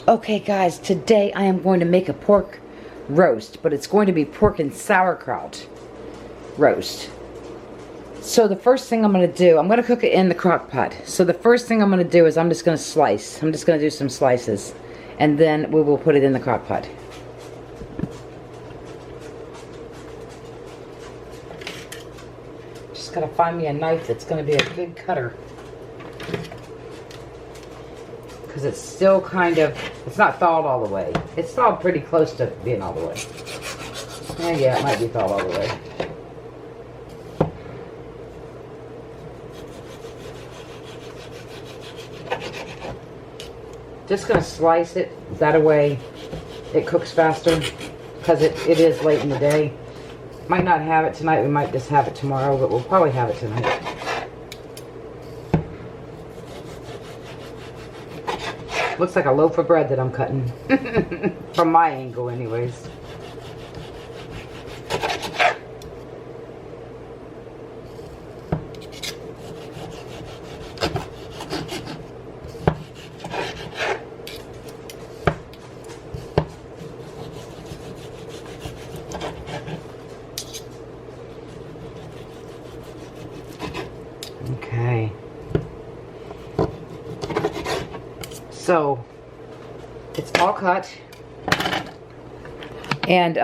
Okay guys, today I am going to make a pork roast, but it's going to be pork and sauerkraut roast. So the first thing I'm going to do, I'm going to cook it in the crock pot. So the first thing I'm going to do is I'm just going to slice. I'm just going to do some slices, and then we will put it in the crock pot. Just got to find me a knife that's going to be a good cutter. Because it's still kind of, it's not thawed all the way. It's thawed pretty close to being all the way. Yeah, it might be thawed all the way. Just going to slice it that way it cooks faster, because it is late in the day. Might not have it tonight, we might just have it tomorrow, but we'll probably have it tonight. Looks like a loaf of bread that I'm cutting. From my angle anyways. Okay. So, it's all cut, and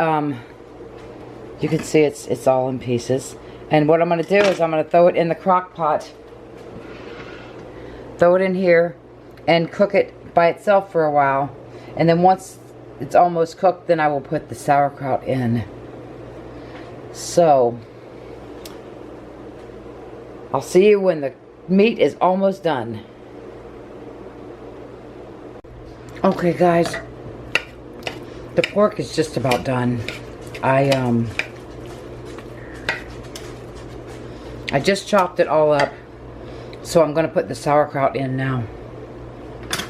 you can see it's all in pieces. And what I'm going to do is I'm going to throw it in the crock pot, throw it in here, and cook it by itself for a while. And then once it's almost cooked, then I will put the sauerkraut in. So, I'll see you when the meat is almost done. Okay guys, the pork is just about done. I just chopped it all up, so I'm going to put the sauerkraut in now.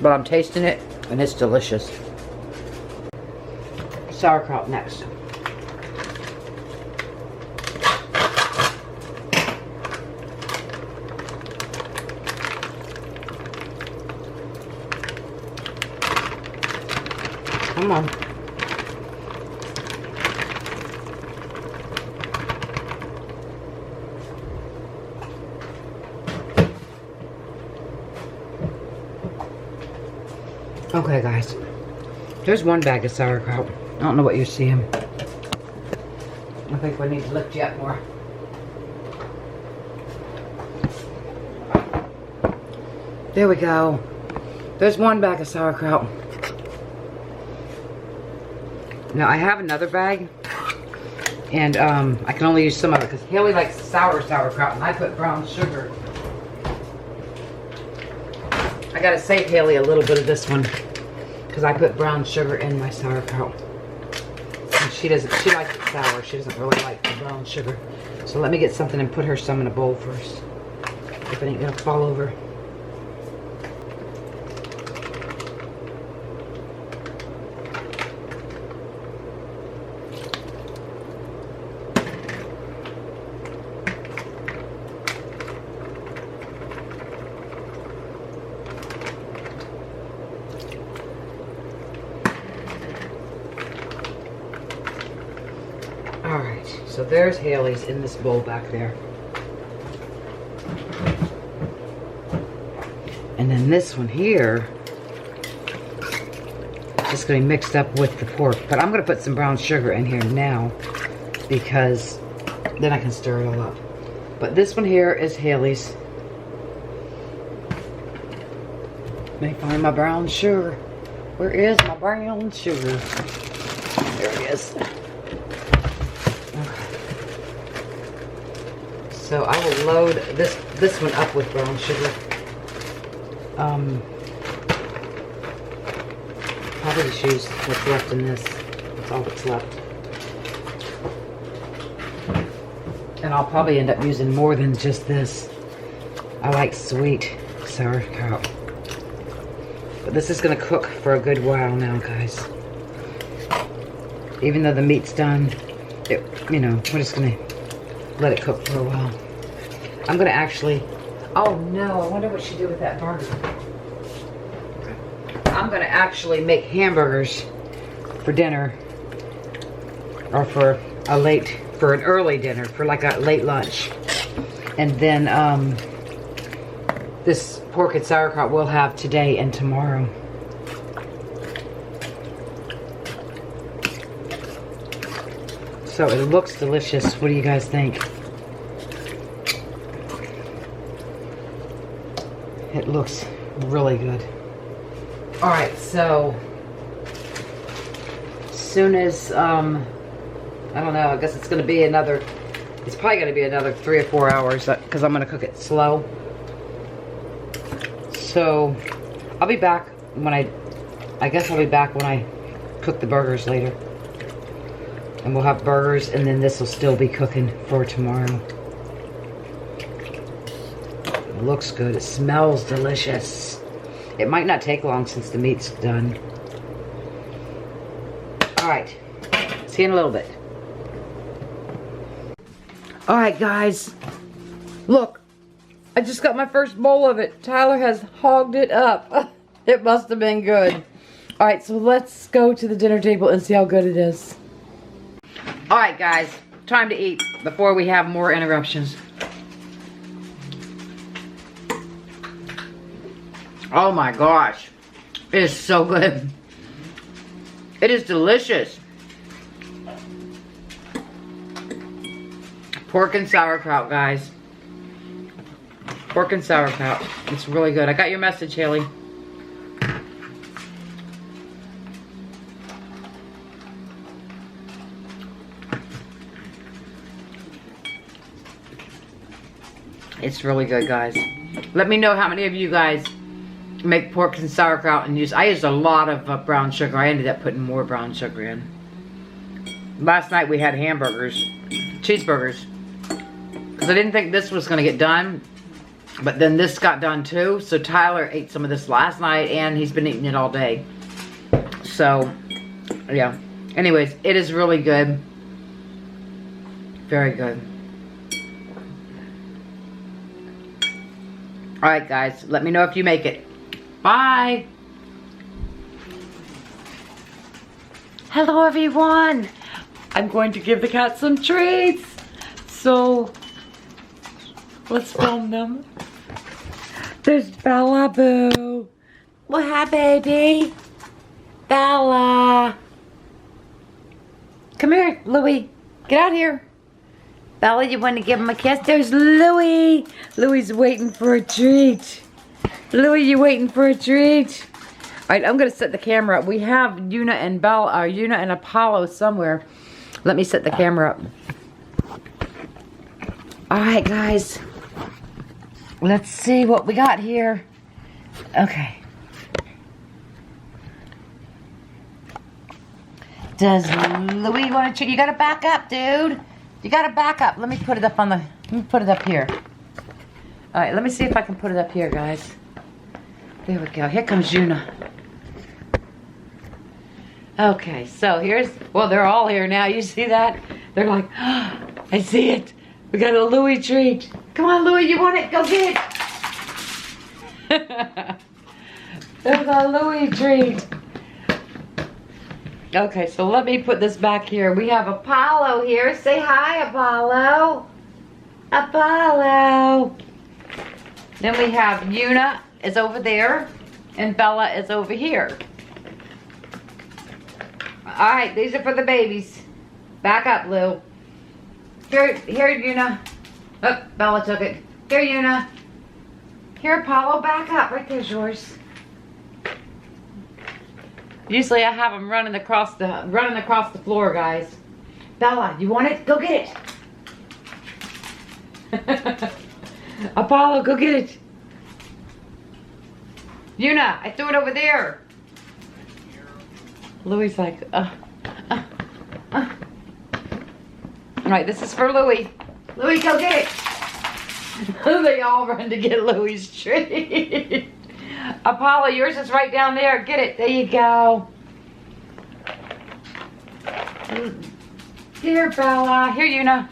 But I'm tasting it, and it's delicious. Sauerkraut next. Come on. Okay guys, there's one bag of sauerkraut. I don't know what you're seeing. I think we need to lift you up more. There we go. There's one bag of sauerkraut. Now I have another bag, and I can only use some of it because Haley likes sour sauerkraut, and I put brown sugar. I gotta save Haley a little bit of this one because I put brown sugar in my sauerkraut. And she likes it sour. She doesn't really like the brown sugar. So let me get something and put her some in a bowl first, if it ain't gonna fall over. Alright, so there's Haley's in this bowl back there. And then this one here is just going to be mixed up with the pork. But I'm going to put some brown sugar in here now, because then I can stir it all up. But this one here is Haley's. Let me find my brown sugar. Where is my brown sugar? There it is. So I will load this one up with brown sugar. Probably just use what's left in this. That's all that's left. And I'll probably end up using more than just this. I like sweet sauerkraut. But this is going to cook for a good while now, guys. Even though the meat's done, you know, we're just going to let it cook for a while. I'm gonna actually, oh no, I wonder what she did with that burger. I'm gonna actually make hamburgers for dinner, or for an early dinner, for like a late lunch. And then this pork and sauerkraut we'll have today and tomorrow. So it looks delicious. What do you guys think? It looks really good. Alright, so as soon as I don't know, I guess it's gonna be another, it's probably gonna be another 3 or 4 hours, because I'm gonna cook it slow. So I'll be back when I guess I'll be back when I cook the burgers later. And we'll have burgers, and then this will still be cooking for tomorrow. It looks good. It smells delicious. It might not take long since the meat's done. Alright. See you in a little bit. Alright, guys. Look. I just got my first bowl of it. Tyler has hogged it up. It must have been good. Alright, so let's go to the dinner table and see how good it is. Alright, guys. Time to eat before we have more interruptions. Oh my gosh. It is so good. It is delicious. Pork and sauerkraut, guys. Pork and sauerkraut. It's really good. I got your message, Haley. It's really good, guys. Let me know how many of you guys make pork and sauerkraut and use. I used a lot of brown sugar. I ended up putting more brown sugar in. Last night we had hamburgers, cheeseburgers, because I didn't think this was going to get done, but then this got done too. So Tyler ate some of this last night, and he's been eating it all day. So yeah. Anyways, it is really good. Very good. Alright, guys, let me know if you make it. Bye. Hello, everyone. I'm going to give the cat some treats. So, let's film them. There's Bella Boo. Well, hi, baby. Bella. Come here, Louie. Get out here. Bella, you want to give him a kiss? There's Louie. Louie's waiting for a treat. Louie, you waiting for a treat? All right, I'm going to set the camera up. We have Una and Bella, or Una and Apollo somewhere. Let me set the camera up. All right, guys. Let's see what we got here. Okay. Does Louie want a treat? You got to back up, dude. You gotta back up. Let me put it up on the, let me put it up here. Alright, let me see if I can put it up here, guys. There we go. Here comes Una. Okay, so here's, well, they're all here now. You see that? They're like, oh, I see it. We got a Louie treat. Come on, Louie, you want it? Go get it. There's a Louie treat. Okay, so let me put this back here. We have Apollo here. Say hi, Apollo. Apollo. Then we have Una is over there, and Bella is over here. All right, these are for the babies. Back up, Lou. Here, Una. Oh, Bella took it. Here, Una. Here, Apollo, back up. Right there's yours. Usually I have them running across the floor, guys. Bella, you want it? Go get it. Apollo, go get it. Una, I threw it over there. Louie's like, All right, this is for Louie. Louie, go get it. They all run to get Louie's treat. Apollo, yours is right down there. Get it. There you go. Here, Bella. Here, Una.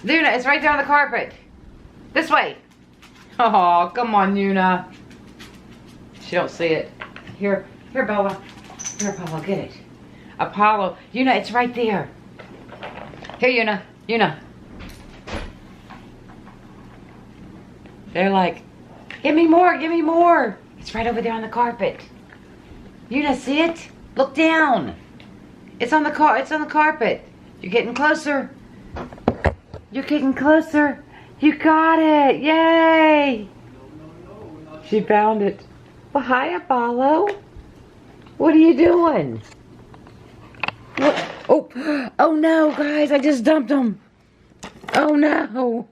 Una, it's right there on the carpet. This way. Oh, come on, Una. She don't see it. Here, Bella. Here, Apollo, get it. Apollo, Una, it's right there. Here, Una. They're like, give me more. It's right over there on the carpet. Una, see it? Look down. It's on the carpet. You're getting closer. You're getting closer. You got it. Yay. She found it. Well, hi, Apollo. What are you doing? What? Oh no, guys, I just dumped him. Oh no.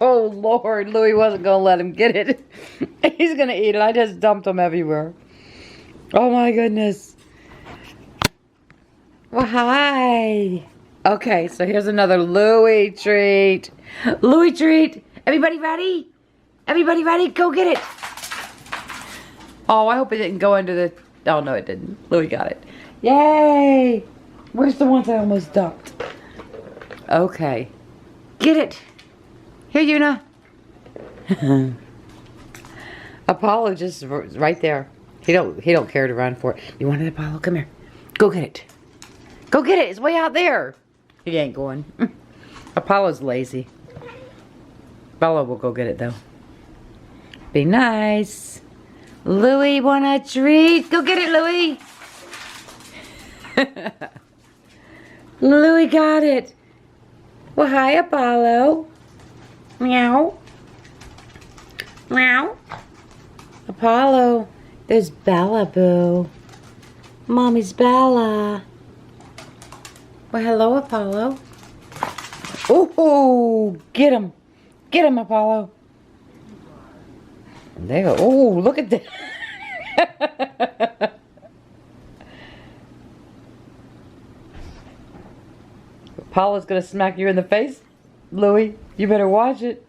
Oh Lord, Louie wasn't gonna let him get it. He's gonna eat it. I just dumped him everywhere. Oh my goodness. Well, hi. Okay, so here's another Louie treat. Louie treat. Everybody ready? Everybody ready? Go get it. Oh, I hope it didn't go into the... Oh, no, it didn't. Louie got it. Yay! Where's the ones I almost dumped? Okay. Get it. Here, Una. Apollo just right there. He don't care to run for it. You want it, Apollo? Come here. Go get it. Go get it. It's way out there. He ain't going. Apollo's lazy. Bella will go get it, though. Be nice. Louie, want a treat? Go get it, Louie. Louie got it. Well, hi, Apollo. Meow. Meow. Apollo. There's Bella, boo. Mommy's Bella. Well, hello, Apollo. Oh, get him. Get him, Apollo. There you go. Oh, look at that. Apollo's gonna smack you in the face, Louie. You better watch it.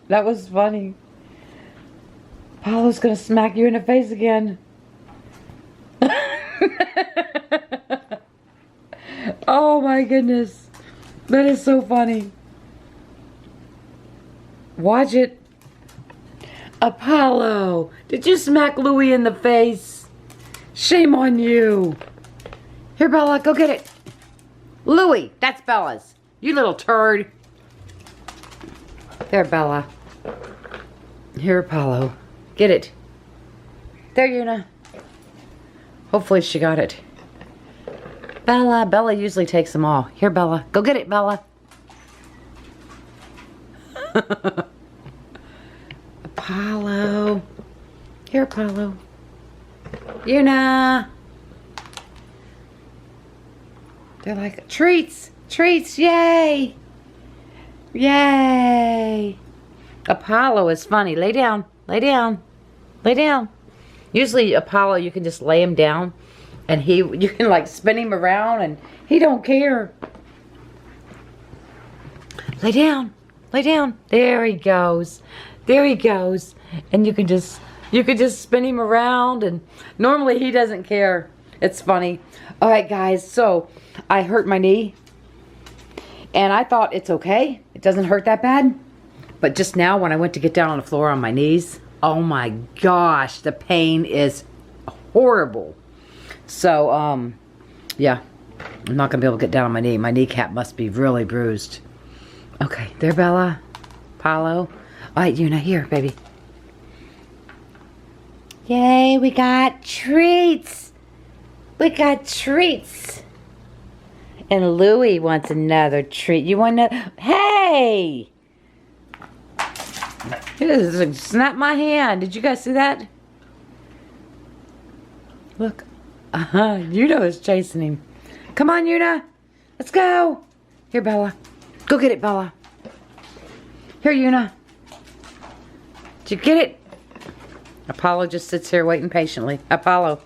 That was funny. Apollo's gonna smack you in the face again. Oh my goodness. That is so funny. Watch it. Apollo, did you smack Louie in the face? Shame on you. Here, Bella, go get it. Louie, that's Bella's. You little turd. There, Bella. Here, Apollo. Get it. There, Una. Hopefully she got it. Bella usually takes them all. Here, Bella. Go get it, Bella. Apollo. Here, Apollo. Una. They're like, treats. Treats. Yay. Yay. Apollo is funny. Lay down. Lay down. Lay down. Usually, Apollo, you can just lay him down. And you can like spin him around and he don't care. Lay down. Lay down. There he goes. There he goes. And you can just spin him around and normally he doesn't care. It's funny. Alright guys, so I hurt my knee. And I thought it's okay. It doesn't hurt that bad. But just now when I went to get down on the floor on my knees, oh my gosh, the pain is horrible. So, yeah, I'm not going to be able to get down on my knee. My kneecap must be really bruised. Okay, there, Bella. Apollo. All right, Una, here, baby. Yay, we got treats. We got treats. And Louie wants another treat. You want to... Hey! He just snapped my hand. Did you guys see that? Look. Una is chasing him. Come on, Una. Let's go. Here, Bella. Go get it, Bella. Here, Una. Did you get it? Apollo just sits here waiting patiently. Apollo.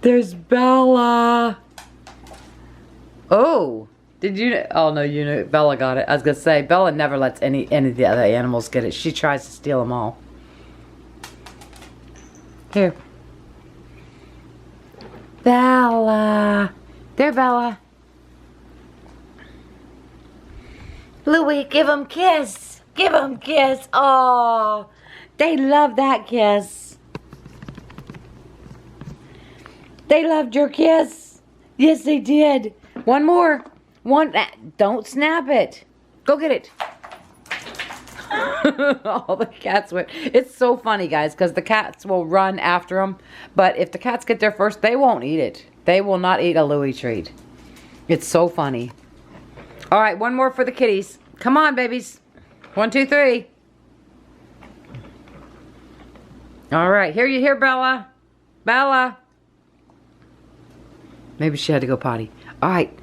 There's Bella. Oh. Did you... Oh, no, Bella got it. I was going to say, Bella never lets any of the other animals get it. She tries to steal them all. Here. Bella. There, Bella. Louie, give him kiss. Give him kiss. Oh, they love that kiss. They loved your kiss. Yes, they did. One more. One. Don't snap it. Go get it. All the cats went. It's so funny, guys, because the cats will run after them. But if the cats get there first, they won't eat it. They will not eat a Louie treat. It's so funny. All right, one more for the kitties. Come on, babies. 1, 2, 3. All right, here you hear Bella. Bella. Maybe she had to go potty. All right,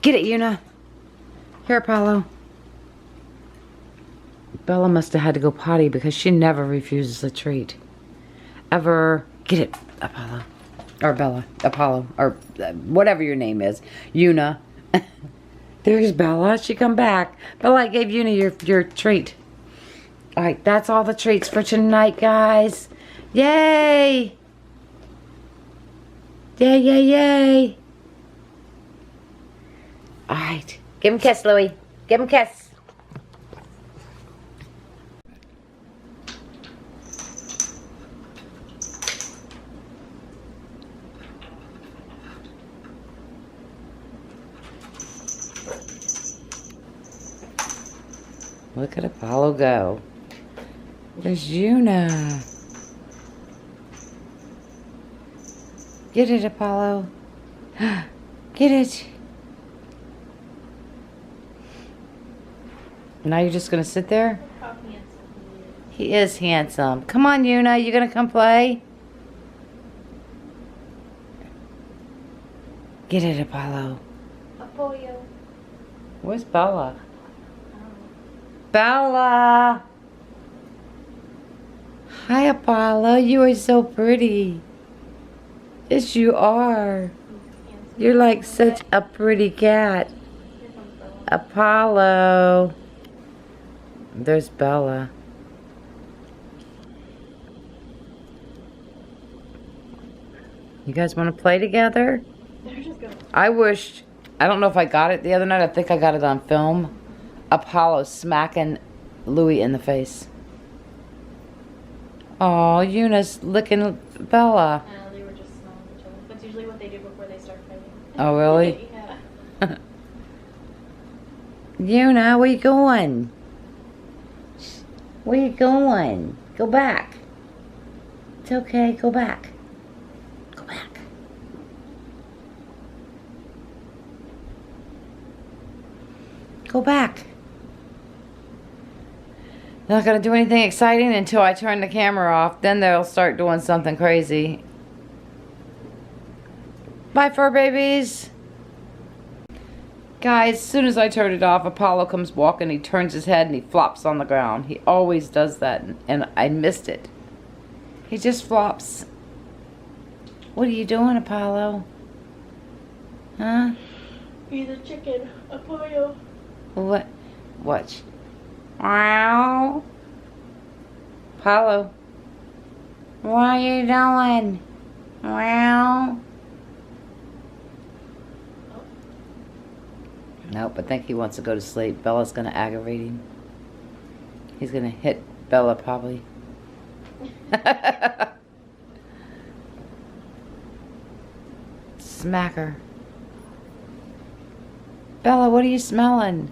get it, Una. Here, Apollo. Bella must have had to go potty because she never refuses a treat. Ever. Get it, Apollo. Or Bella. Apollo. Or whatever your name is. Una. There's Bella. She come back. Bella, I gave Una your treat. Alright, that's all the treats for tonight, guys. Yay! Yay, yay, yay. Alright. Give him a kiss, Louie. Give him a kiss. Look at Apollo go. There's Una. Get it, Apollo. Get it. Now you're just going to sit there? He is handsome. Come on, Una. You going to come play? Get it, Apollo. Apollo. Where's Bella? Bella! Hi, Apollo. You are so pretty. Yes, you are. You're like such a pretty cat. Apollo. There's Bella. You guys want to play together? I wished, I don't know if I got it the other night. I think I got it on film. Apollo smacking Louie in the face. Oh, Una's licking Bella. They were just smelling each other. That's usually what they do before they start fighting. Oh, really? Yeah. Una, where you going? Where you going? Go back. It's okay, go back. Go back. Go back. Not gonna do anything exciting until I turn the camera off. Then they'll start doing something crazy. Bye, fur babies. Guys, as soon as I turn it off, Apollo comes walking. He turns his head and he flops on the ground. He always does that, and I missed it. He just flops. What are you doing, Apollo? Huh? He's a chicken. Apollo. What? Watch. Wow. Apollo. What are you doing? Wow. Nope, I think he wants to go to sleep. Bella's gonna aggravate him. He's gonna hit Bella probably. Smack her. Bella, what are you smelling?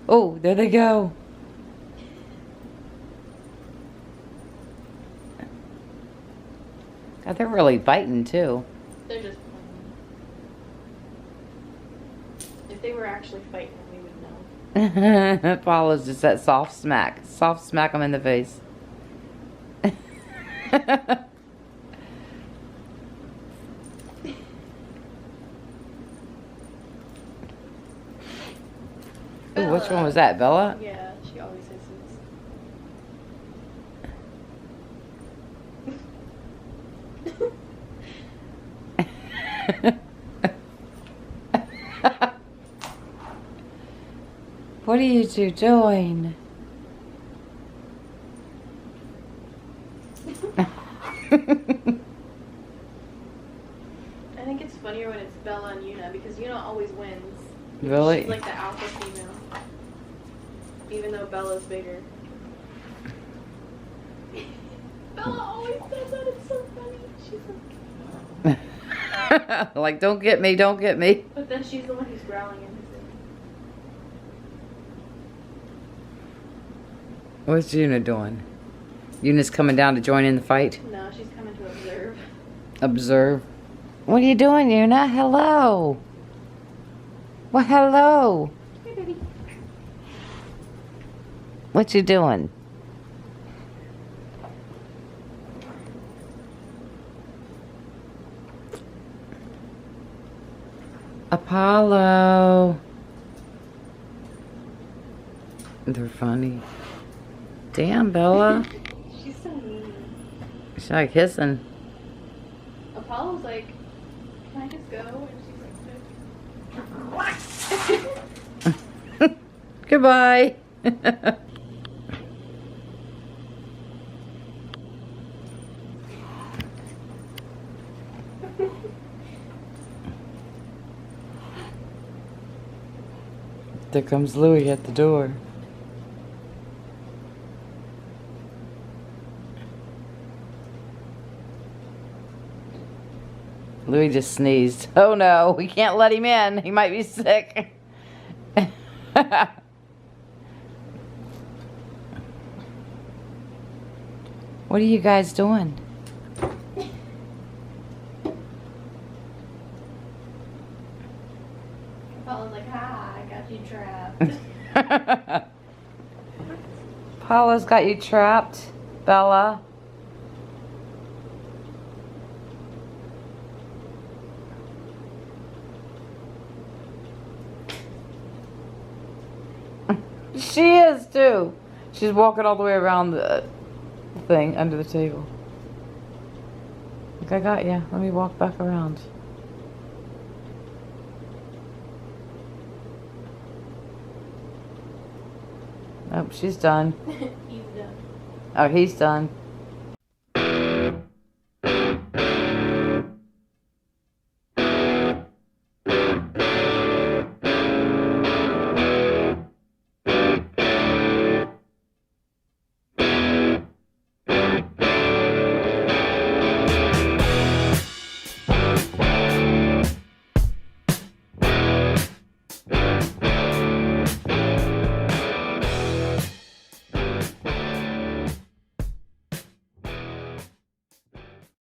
Oh, there they go. God, they're really biting too. They're just playing. If they were actually fighting, we would know. Paula's just that soft smack. Soft smack them in the face. Ooh, which one was that, Bella? Yeah, she always hisses. What are you two doing? I think it's funnier when it's Bella and Una because Una always wins. Really? She's like the alpha female. Even though Bella's bigger. Bella always does that. It's so funny. She's like... Like, don't get me, don't get me. But then she's the one who's growling in his ear. What's Una doing? Una's coming down to join in the fight? No, she's coming to observe. Observe. What are you doing, Una? Hello. Well, hello. Hey, baby. What you doing? Apollo. They're funny. Damn, Bella. She's so mean. She's like hissing. Apollo's like, can I just go? And she's like, Goodbye. There comes Louie at the door. Louie just sneezed. Oh no, we can't let him in. He might be sick. What are you guys doing? Apollo's like, ha, I got you trapped. Paula's got you trapped, Bella. She is too. She's walking all the way around the thing under the table. Look, I got you. Let me walk back around. Oh, she's done. He's done. Oh, he's done.